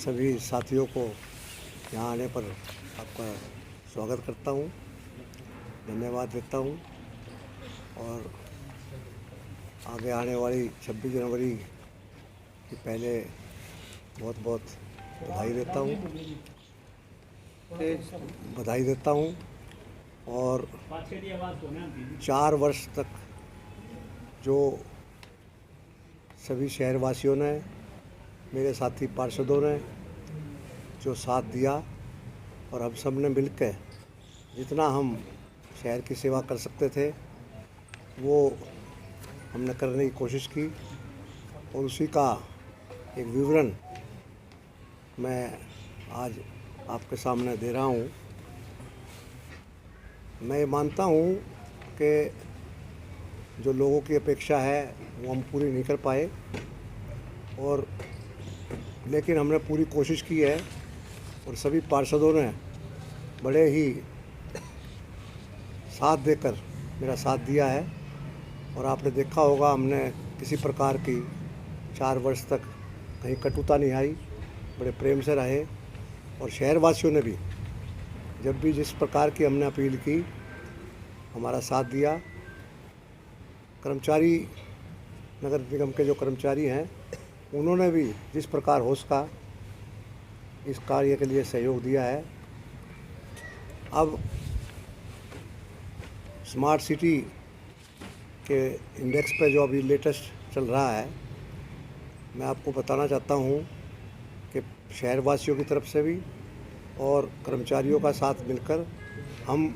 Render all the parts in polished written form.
सभी साथियों को यहाँ आने पर आपका स्वागत करता हूँ, धन्यवाद देता हूँ और आगे आने वाली 26 जनवरी की पहले बहुत बहुत बधाई देता हूँ और 4 वर्ष तक जो सभी शहरवासियों ने, मेरे साथी पार्षदों ने जो साथ दिया और हम सब ने मिलकर जितना हम शहर की सेवा कर सकते थे वो हमने करने की कोशिश की और उसी का एक विवरण मैं आज आपके सामने दे रहा हूँ। मैं ये मानता हूँ कि जो लोगों की अपेक्षा है वो हम पूरी नहीं कर पाए और लेकिन हमने पूरी कोशिश की है और सभी पार्षदों ने बड़े ही साथ देकर मेरा साथ दिया है और आपने देखा होगा हमने किसी प्रकार की 4 वर्ष तक कहीं कटुता नहीं आई, बड़े प्रेम से रहे और शहरवासियों ने भी जब भी जिस प्रकार की हमने अपील की हमारा साथ दिया। कर्मचारी, नगर निगम के जो कर्मचारी हैं उन्होंने भी जिस प्रकार हो सका इस कार्य के लिए सहयोग दिया है। अब स्मार्ट सिटी के इंडेक्स पे जो अभी लेटेस्ट चल रहा है, मैं आपको बताना चाहता हूँ कि शहरवासियों की तरफ से भी और कर्मचारियों का साथ मिलकर हम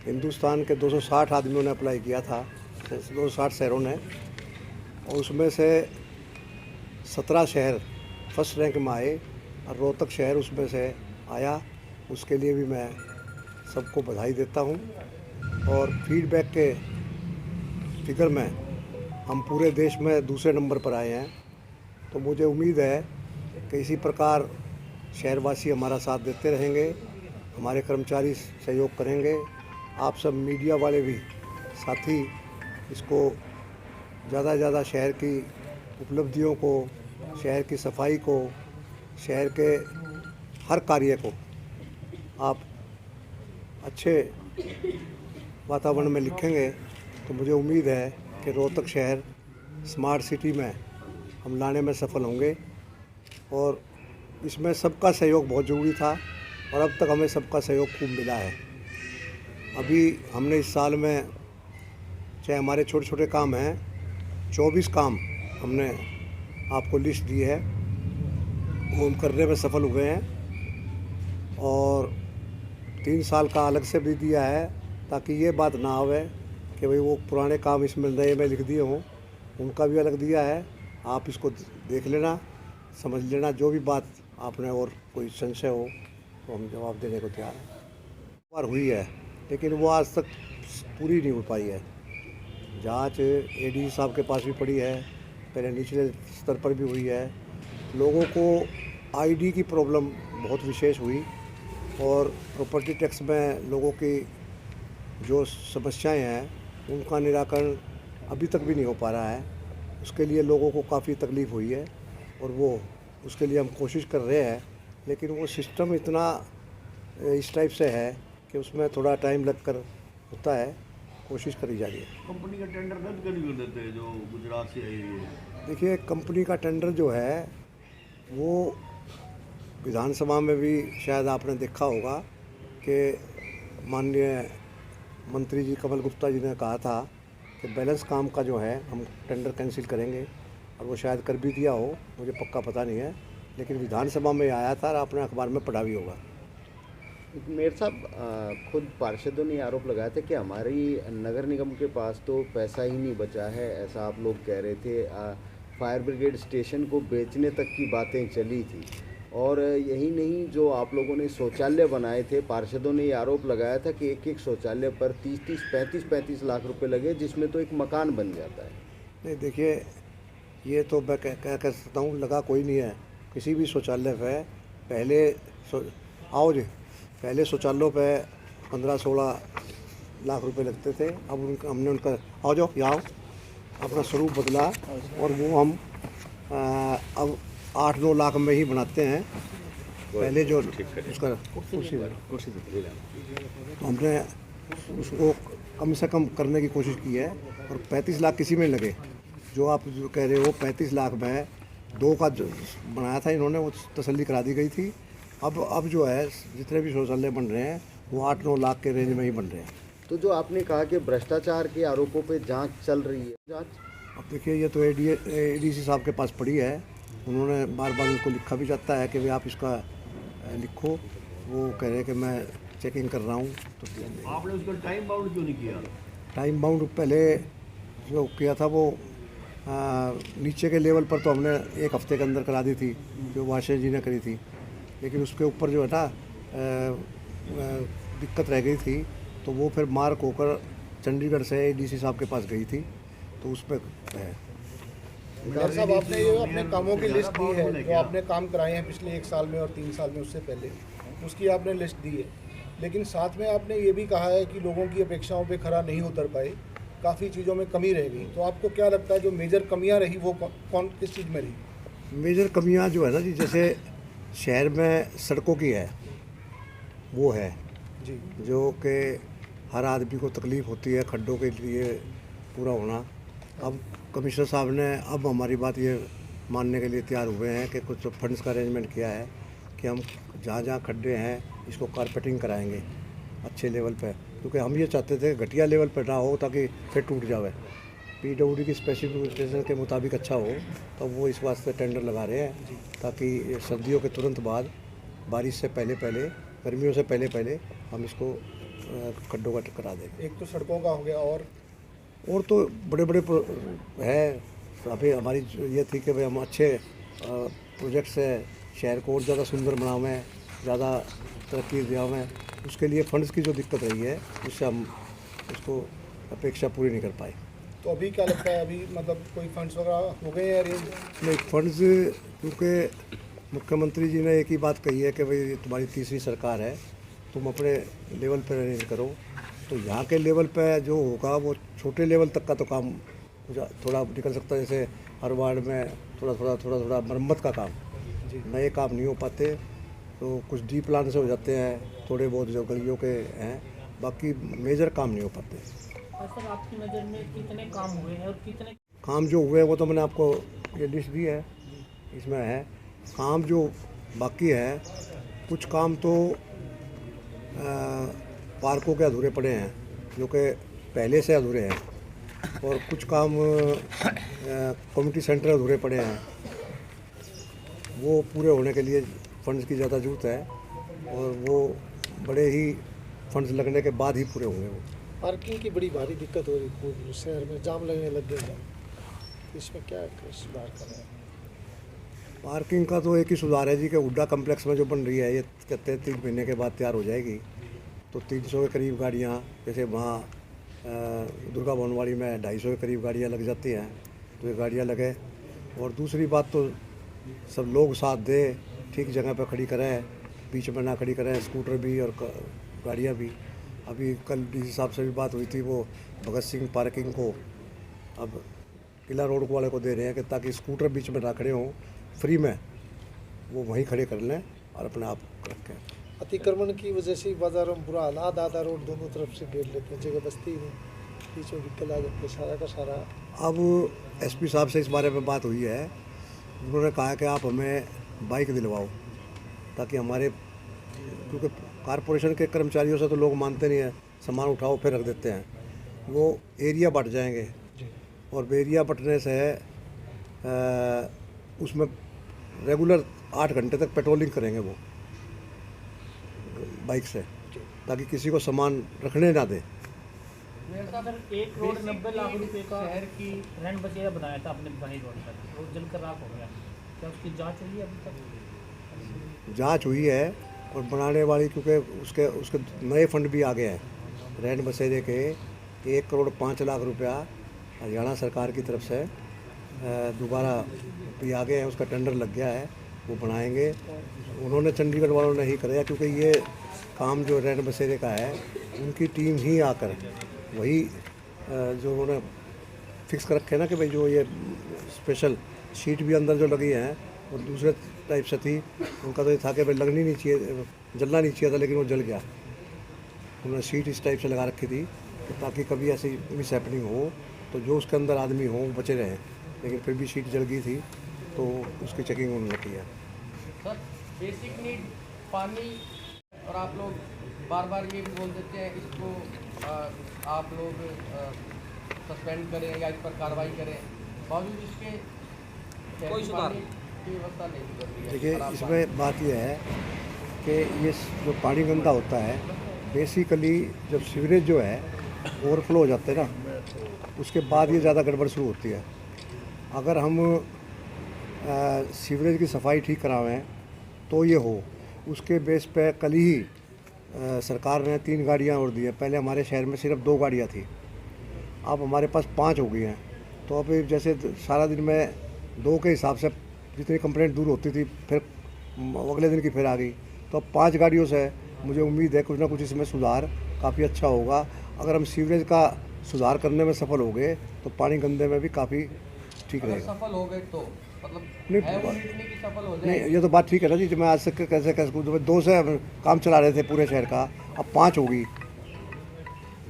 हिंदुस्तान के 260 आदमियों ने अप्लाई किया था, 260 शहरों ने, और उसमें से 17 शहर फर्स्ट रैंक में आए और रोहतक शहर उसमें से आया। उसके लिए भी मैं सबको बधाई देता हूँ और फीडबैक के फिगर में हम पूरे देश में दूसरे नंबर पर आए हैं। तो मुझे उम्मीद है कि इसी प्रकार शहरवासी हमारा साथ देते रहेंगे, हमारे कर्मचारी सहयोग करेंगे, आप सब मीडिया वाले भी साथी इसको ज़्यादा से ज़्यादा शहर की उपलब्धियों को, शहर की सफाई को, शहर के हर कार्य को आप अच्छे वातावरण में लिखेंगे तो मुझे उम्मीद है कि रोहतक शहर स्मार्ट सिटी में हम लाने में सफल होंगे और इसमें सबका सहयोग बहुत ज़रूरी था और अब तक हमें सबका सहयोग खूब मिला है। अभी हमने इस साल में, चाहे हमारे छोटे छोटे काम हैं, 24 काम हमने आपको लिस्ट दी है, वो हम करने में सफल हुए हैं और 3 साल का अलग से भी दिया है ताकि ये बात ना आवे कि भाई वो पुराने काम इसमें नए में लिख दिए हों, उनका भी अलग दिया है। आप इसको देख लेना, समझ लेना, जो भी बात आपने और कोई संशय हो तो हम जवाब देने को तैयार हैं। बार हुई है लेकिन वो आज तक पूरी नहीं हो पाई है। जांच एडी साहब के पास भी पड़ी है, पहले निचले स्तर पर भी हुई है। लोगों को आईडी की प्रॉब्लम बहुत विशेष हुई और प्रॉपर्टी टैक्स में लोगों की जो समस्याएं हैं उनका निराकरण अभी तक भी नहीं हो पा रहा है। उसके लिए लोगों को काफ़ी तकलीफ़ हुई है और वो उसके लिए हम कोशिश कर रहे हैं, लेकिन वो सिस्टम इतना इस टाइप से है कि उसमें थोड़ा टाइम लगकर होता है, कोशिश करी जा रही है। कंपनी का टेंडर रद्द कर देते हैं जो गुजरात से आई है। देखिए, कंपनी का टेंडर जो है वो विधानसभा में भी शायद आपने देखा होगा कि माननीय मंत्री जी कमल गुप्ता जी ने कहा था कि बैलेंस काम का जो है हम टेंडर कैंसिल करेंगे और वो शायद कर भी दिया हो, मुझे पक्का पता नहीं है, लेकिन विधानसभा में आया था और आपने अखबार में पढ़ा भी होगा। मेयर साहब, खुद पार्षदों ने आरोप लगाया था कि हमारी नगर निगम के पास तो पैसा ही नहीं बचा है, ऐसा आप लोग कह रहे थे। फायर ब्रिगेड स्टेशन को बेचने तक की बातें चली थी और यही नहीं, जो आप लोगों ने शौचालय बनाए थे, पार्षदों ने ये आरोप लगाया था कि एक एक शौचालय पर 35 लाख रुपए लगे, जिसमें तो एक मकान बन जाता है। नहीं, देखिए, ये तो मैं कह सकता हूँ, लगा कोई नहीं है किसी भी शौचालय पे। पहले शौचालयों पे 15-16 लाख रुपए लगते थे। अब हमने उनका आओ अपना स्वरूप बदला और वो हम अब 8-9 लाख में ही बनाते हैं। पहले जो उसका कुर्सी तो हमने उसको कम से कम करने की कोशिश की है, और 35 लाख किसी में नहीं लगे। जो आप जो कह रहे हो 35 लाख में 2 का जो बनाया था इन्होंने, वो तसल्ली करा दी गई थी। अब जो है जितने भी शौचालय बन रहे हैं वो 8-9 लाख के रेंज में ही बन रहे हैं। तो जो आपने कहा कि भ्रष्टाचार के आरोपों पे जांच चल रही है, जांच अब देखिए ये तो एडीसी साहब के पास पड़ी है, उन्होंने बार बार उनको लिखा भी जाता है कि भाई आप इसका लिखो। वो कह रहे हैं कि मैं चेकिंग कर रहा हूँ। तो आपने उसका टाइम बाउंड क्यों नहीं किया? टाइम बाउंड पहले जो किया था वो नीचे के लेवल पर तो हमने 1 हफ्ते के अंदर करा दी थी, जो वाशे जी ने करी थी। लेकिन उसके ऊपर जो है ना दिक्कत रह गई थी, तो वो फिर मार्क होकर चंडीगढ़ से एडीसी साहब के पास गई थी, तो उस पर है। मेयर साहब, आपने ये अपने कामों की लिस्ट दी है जो आपने काम कराए हैं पिछले 1 साल में और 3 साल में उससे पहले, उसकी आपने लिस्ट दी है। लेकिन साथ में आपने ये भी कहा है कि लोगों की अपेक्षाओं पे खरा नहीं उतर पाए, काफ़ी चीज़ों में कमी रह गई। तो आपको क्या लगता है जो मेजर कमियां रही वो किस चीज़ में रही? मेजर कमियां जो है ना जी, जैसे शहर में सड़कों की है, वो है जी जो कि हर आदमी को तकलीफ़ होती है खड्डों के लिए पूरा होना। अब कमिश्नर साहब ने अब हमारी बात ये मानने के लिए तैयार हुए हैं कि कुछ फंड्स का अरेंजमेंट किया है कि हम जहाँ जहाँ खड्डे हैं इसको कारपेटिंग कराएंगे अच्छे लेवल पे, क्योंकि हम ये चाहते थे घटिया लेवल पर ना हो ताकि फिर टूट जावे। पीडब्ल्यूडी की स्पेसिफिकेशन के मुताबिक अच्छा हो, तो वो इस वास्ते टेंडर लगा रहे हैं ताकि सर्दियों के तुरंत बाद, बारिश से पहले पहले, गर्मियों से पहले पहले हम इसको खड्डों का करा देंगे। एक तो सड़कों का हो गया, और तो बड़े बड़े है। अभी हमारी ये थी कि भाई हम अच्छे प्रोजेक्ट से शहर को और ज़्यादा सुंदर बनावें, ज़्यादा तरक्की दिलावें। उसके लिए फंड्स की जो दिक्कत रही है उससे हम उसको अपेक्षा पूरी नहीं कर पाए। तो अभी क्या लगता है, अभी मतलब कोई फंड्स वगैरह हो गए हैं अरेंज? नहीं, फंड्स क्योंकि मुख्यमंत्री जी ने एक ही बात कही है कि भाई तुम्हारी तीसरी सरकार है, तुम अपने लेवल पर अरेंज करो। तो यहाँ के लेवल पे जो होगा वो छोटे लेवल तक का तो काम थोड़ा निकल सकता है, जैसे हर वार्ड में थोड़ा मरम्मत का काम, नए काम नहीं हो पाते। तो कुछ डी प्लान से हो जाते हैं, थोड़े बहुत जो गलियों के हैं, बाकी मेजर काम नहीं हो पाते। और सर आपकी नज़र में कितने काम हुए हैं और कितने काम जो हुए वो तो मैंने आपको ये लिस्ट दी है, इसमें है। काम जो बाकी है, कुछ काम तो पार्कों के अधूरे पड़े हैं जो कि पहले से अधूरे हैं, और कुछ काम कम्युनिटी सेंटर अधूरे पड़े हैं, वो पूरे होने के लिए फंड्स की ज़्यादा ज़रूरत है, और वो बड़े ही फंड्स लगने के बाद ही पूरे होंगे। वो पार्किंग की बड़ी भारी दिक्कत हो रही है, शहर में जाम लगने लग गए हैं, इसमें क्या सुधार कर रहे हैं? पार्किंग का तो एक ही सुधार है जी कि हुड्डा कम्प्लेक्स में जो बन रही है, ये कहते हैं 3 महीने के बाद तैयार हो जाएगी। तो 300 के करीब गाड़ियाँ, जैसे वहाँ दुर्गा भवनवाड़ी में 250 के करीब गाड़ियाँ लग जाती हैं, तो ये गाड़ियाँ लगे। और दूसरी बात तो सब लोग साथ दे, ठीक जगह पर खड़ी करें, बीच में ना खड़ी करें, स्कूटर भी और गाड़ियाँ भी। अभी कल डीसी साहब से भी बात हुई थी, वो भगत सिंह पार्किंग को अब किला रोड वाले को दे रहे हैं कि ताकि स्कूटर बीच में ना खड़े हों, फ्री में वो वहीं खड़े कर लें और अपने आप रखें। अतिक्रमण की वजह से बाजारों में बुरा हाल, आधा रोड दोनों तरफ से घेर लेते हैं, जगह बस्ती में बीचों बीच आ जाते सारा का सारा। अब एसपी साहब से इस बारे में बात हुई है, उन्होंने कहा कि आप हमें बाइक दिलवाओ ताकि हमारे, क्योंकि कारपोरेशन के कर्मचारियों से तो लोग मानते नहीं हैं, सामान उठाओ फिर रख देते हैं। वो एरिया बट जाएंगे, और एरिया बटने से उसमें रेगुलर 8 घंटे तक पेट्रोलिंग करेंगे वो बाइक से, ताकि किसी को सामान रखने ना दे। सर 1 करोड़ 90 लाख रुपए का शहर की रैन बसेरा बनाया था अपने बनी रोड पर, वो जलकर राख हो गया, क्या उसकी जांच हुई है अभी तक? जांच हुई है, और बनाने वाली, क्योंकि उसके नए फंड भी आ गए हैं रैन बसेरे के। 1 करोड़ 5 लाख रुपया हरियाणा सरकार की तरफ से दोबारा भी आ गए हैं, उसका टेंडर लग गया है, वो बनाएंगे। उन्होंने चंडीगढ़ वालों ने ही कराया, क्योंकि ये काम जो रैन बसेरे का है उनकी टीम ही आकर वही जो उन्होंने फिक्स कर रखे ना कि भाई जो ये स्पेशल शीट भी अंदर जो लगी हैं और दूसरे टाइप से थी। उनका तो ये था कि भाई लगनी नहीं चाहिए, जलना नहीं चाहिए था, लेकिन वो जल गया। उन्होंने सीट इस टाइप से लगा रखी थी कि ताकि कभी ऐसी मिस हैपनिंग हो तो जो उसके अंदर आदमी हो वो बचे रहें, लेकिन फिर भी सीट जल गई थी तो उसकी चेकिंग उन्होंने की है। सर बेसिक नीड पानी, और आप लोग बार बार ये बोल देते हैं इसको आप लोग सस्पेंड करें या इस पर कार्रवाई करें, बावजूद इसके कोई सुधार की व्यवस्था नहीं कर रही है। देखिए, इसमें बात यह है कि ये जो पानी गंदा होता है, बेसिकली जब सीवरेज जो है ओवरफ्लो हो जाते हैं ना, उसके बाद ये ज़्यादा गड़बड़ शुरू होती है। अगर हम सीवरेज की सफाई ठीक करावें तो ये हो, उसके बेस पे कल ही सरकार ने 3 गाड़ियाँ और दी है। पहले हमारे शहर में सिर्फ 2 गाड़ियाँ थी, अब हमारे पास 5 हो गई हैं। तो अब जैसे सारा दिन में 2 के हिसाब से जितनी कंप्लेंट दूर होती थी, फिर अगले दिन की फिर आ गई, तो अब 5 गाड़ियों से मुझे उम्मीद है कुछ ना कुछ इसमें सुधार काफ़ी अच्छा होगा। अगर हम सीवरेज का सुधार करने में सफल हो गए तो पानी गंदे में भी काफ़ी ठीक अगर रहेगा। सफल हो गए तो मतलब नहीं, है उम्मीद नहीं कि सफल हो जाए। नहीं, ये तो बात ठीक है ना जी। जो मैं आज से कैसे 2 से काम चला रहे थे पूरे शहर का, अब 5 हो गई,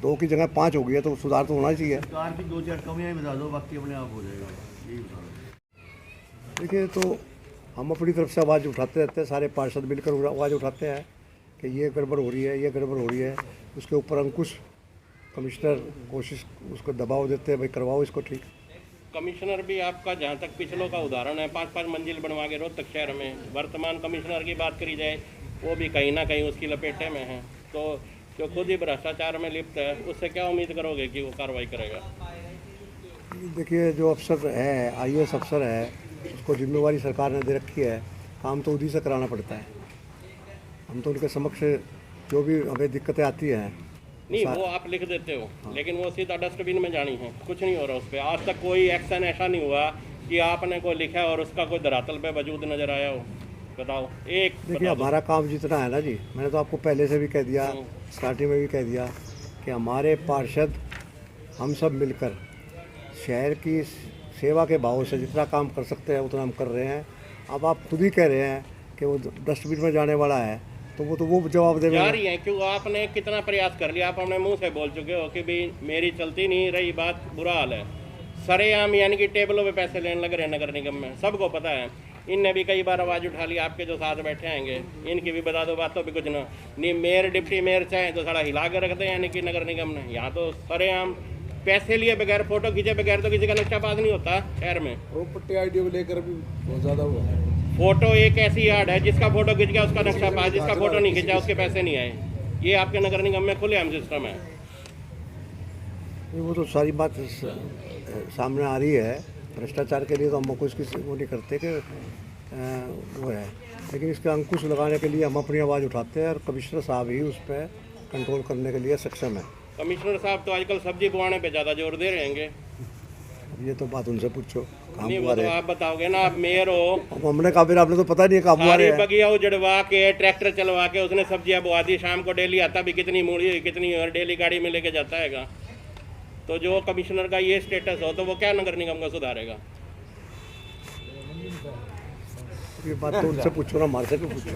2 की जगह 5 हो गई है, तो सुधार तो होना ही चाहिए। सरकार की 2-4 कमियाँ बता दो, बाकी अपने आप हो जाएगा, यही बता दो। देखिए, तो हम अपनी तरफ से आवाज़ उठाते रहते हैं, सारे पार्षद मिलकर आवाज़ उठाते हैं कि ये गड़बड़ हो रही है, ये गड़बड़ हो रही है। उसके ऊपर अंकुश कमिश्नर कोशिश उसको दबाव देते हैं, भाई करवाओ इसको ठीक। कमिश्नर भी आपका जहाँ तक पिछलों का उदाहरण है, 5-5 मंजिल बनवा के रोहतक शहर में, वर्तमान कमिश्नर की बात करी जाए वो भी कहीं ना कहीं उसकी लपेटे में है। तो जो खुद ही भ्रष्टाचार में लिप्त है, उससे क्या उम्मीद करोगे कि वो कार्रवाई करेगा? देखिए, जो अफसर है, IAS अफसर है, उसको जिम्मेवारी सरकार ने दे रखी है, काम तो उन्हीं से कराना पड़ता है। हम तो उनके समक्ष जो भी हमें दिक्कतें आती हैं नहीं, वो आप लिख देते हो, लेकिन वो सीधा डस्टबिन में जानी है, कुछ नहीं हो रहा उस पर। आज तक कोई एक्शन ऐसा नहीं हुआ कि आपने कोई लिखा और उसका कोई धरातल पे वजूद नजर आया हो। बताओ एक। देखिए, हमारा काम जितना है ना जी, मैंने तो आपको पहले से भी कह दिया, स्टार्टिंग में भी कह दिया कि हमारे पार्षद हम सब मिलकर शहर की सेवा के भाव से जितना काम कर सकते हैं उतना हम कर रहे हैं। अब आप खुद ही कह रहे हैं कि वो डस्टबिन में जाने वाला है, तो वो जवाब देंगे। जा रही है, क्यों? आपने कितना प्रयास कर लिया, आप अपने मुंह से बोल चुके हो कि भाई मेरी चलती नहीं रही, बात बुरा हाल है। सरेआम यानी कि टेबलों पे पैसे लेने लग रहे हैं नगर निगम में, सबको पता है। इनने भी कई बार आवाज़ उठा ली, आपके जो साथ बैठे आएंगे इनकी भी बता दो बातों भी कुछ ना। नहीं मेयर डिप्टी मेयर चाहे तो सारा हिला कर रख दे, यानी कि नगर निगम ने यहाँ तो सरेआम पैसे लिए बगैर, फोटो खींचे बगैर तो किसी का नक्शा पास नहीं होता शहर में। प्रॉपर्टी आईडी लेकर भी बहुत ज़्यादा हुआ है। फोटो एक ऐसी यार्ड है, जिसका फोटो खींच गया उसका नक्शा पास, जिसका फोटो नहीं खींचा उसके पैसे नहीं आए। ये आपके नगर निगम में खुलेआम सिस्टम है। वो तो सारी बात सामने आ रही है। भ्रष्टाचार के लिए तो हम कुछ वो नहीं करते कि वो है, लेकिन इसका अंकुश लगाने के लिए हम अपनी आवाज़ उठाते हैं और कमिश्नर साहब ही उस पर कंट्रोल करने के लिए सक्षम है। कमिश्नर साहब तो आजकल सब्जी बोआने पे ज़्यादा जोर दे रहेंगे। अब ये तो बात उनसे पूछो, काम नहीं, हुआ वो तो रहे। आप बताओगे ना, आप मेयर हो। अब हमने कहा, फिर आपने तो पता नहीं है काम हुआ सारी रहे। बगिया उजड़वा के ट्रैक्टर चलवा के उसने सब्जियां बोआ दी, शाम को डेली आता भी कितनी मूड़ी कितनी और डेली गाड़ी में लेके जाता हैगा। तो जो कमिश्नर का ये स्टेटस हो तो वो क्या नगर निगम का सुधारेगा? ये बात तो उनसे पूछो ना, हमारे से क्यों पूछो।